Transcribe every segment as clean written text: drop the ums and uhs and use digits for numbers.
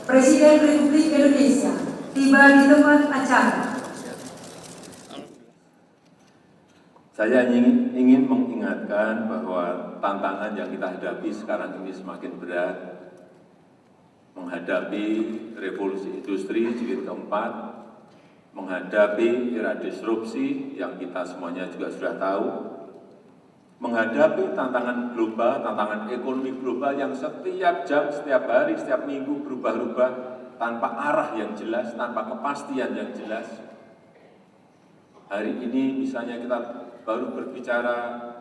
Presiden Republik Indonesia tiba di tempat acara. Saya ingin mengingatkan bahwa tantangan yang kita hadapi sekarang ini semakin berat. Menghadapi revolusi industri jilid keempat, menghadapi era disrupsi yang kita semuanya juga sudah tahu, menghadapi tantangan global, tantangan ekonomi global yang setiap jam, setiap hari, setiap minggu berubah-ubah tanpa arah yang jelas, tanpa kepastian yang jelas. Hari ini misalnya kita baru berbicara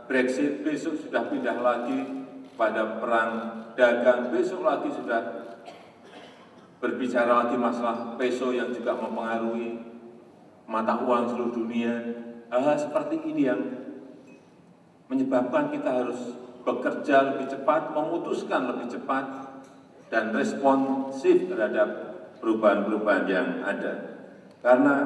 Brexit, besok sudah pindah lagi pada perang dagang, besok lagi sudah berbicara lagi masalah peso yang juga mempengaruhi mata uang seluruh dunia. Hal-hal seperti ini yang menyebabkan kita harus bekerja lebih cepat, memutuskan lebih cepat, dan responsif terhadap perubahan-perubahan yang ada. Karena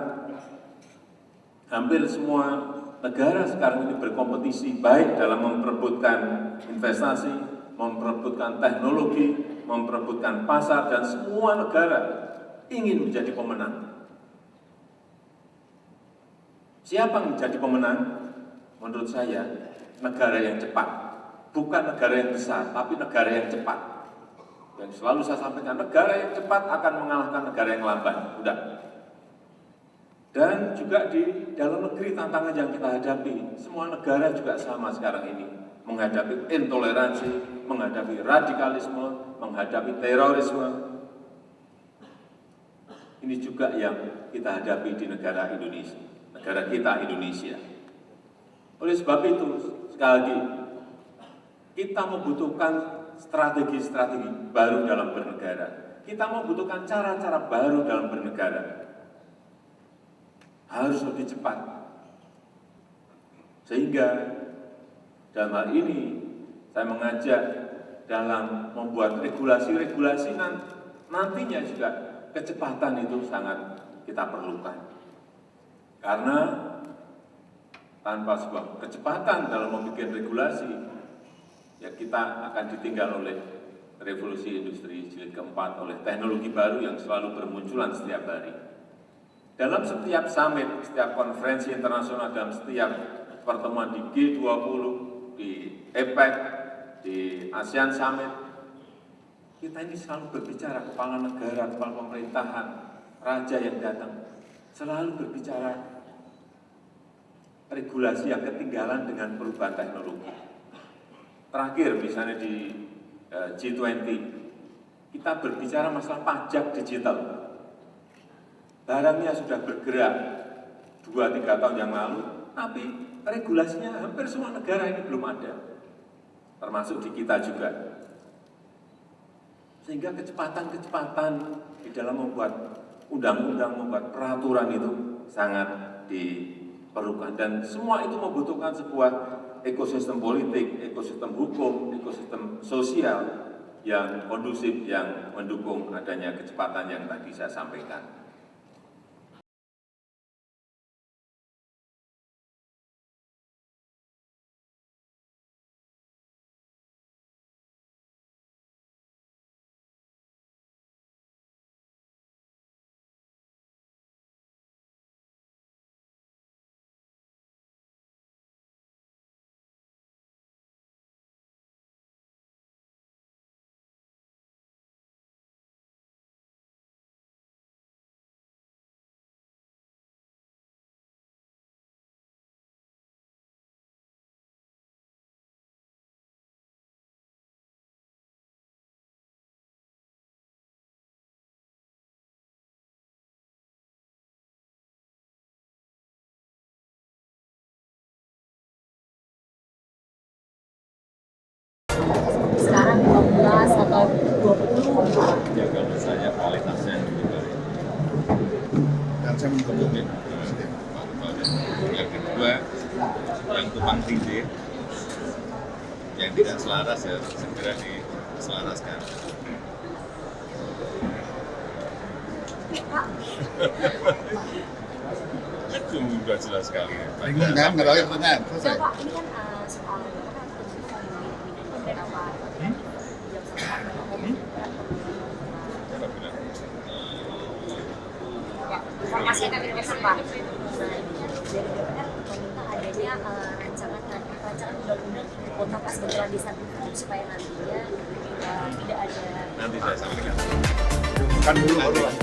hampir semua negara sekarang ini berkompetisi baik dalam memperebutkan investasi, memperebutkan teknologi, memperebutkan pasar, dan semua negara ingin menjadi pemenang. Siapa yang menjadi pemenang? Menurut saya, negara yang cepat. Bukan negara yang besar, tapi negara yang cepat. Yang selalu saya sampaikan, negara yang cepat akan mengalahkan negara yang lambat. Udah. Dan juga di dalam negeri tantangan yang kita hadapi, semua negara juga sama sekarang ini. Menghadapi intoleransi, menghadapi radikalisme, menghadapi terorisme. Ini juga yang kita hadapi di negara Indonesia, negara kita Indonesia. Oleh sebab itu, sekali lagi, kita membutuhkan strategi-strategi baru dalam bernegara. Kita membutuhkan cara-cara baru dalam bernegara. Harus lebih cepat. Sehingga dalam hal ini saya mengajak dalam membuat regulasi-regulasi nantinya juga kecepatan itu sangat kita perlukan. Karena tanpa sebuah kecepatan dalam membuat regulasi, ya kita akan ditinggal oleh revolusi industri jilid keempat, oleh teknologi baru yang selalu bermunculan setiap hari. Dalam setiap summit, setiap konferensi internasional, dalam setiap pertemuan di G20, di APEC, di ASEAN Summit, kita ini selalu berbicara, kepala negara, kepala pemerintahan, raja yang datang, selalu berbicara regulasi yang ketinggalan dengan perubahan teknologi. Terakhir misalnya di G20, kita berbicara masalah pajak digital. Barangnya sudah bergerak 2-3 tahun yang lalu, tapi regulasinya hampir semua negara ini belum ada, termasuk di kita juga. Sehingga kecepatan-kecepatan di dalam membuat undang-undang, membuat peraturan itu sangat diperlukan. Dan semua itu membutuhkan sebuah ekosistem politik, ekosistem hukum, ekosistem sosial yang kondusif, yang mendukung adanya kecepatan yang tadi saya sampaikan. Sekarang 15 atau 20. Ya kalau saya kualitasnya lebih baik. Dan saya Kemudian yang kedua, yang tumpang tindih, yang tidak selaras ya segera diselaraskan. Itu sudah jelas sekali. bingung kan, nggak tahu yang pertanyaan, selesai. Pak, ini kan soal beberapa jam sekarang rancangan undang-undang ibu kota pas beneran disatukan supaya nantinya tidak ada. Nanti saya sampaikan. Kan dulu baru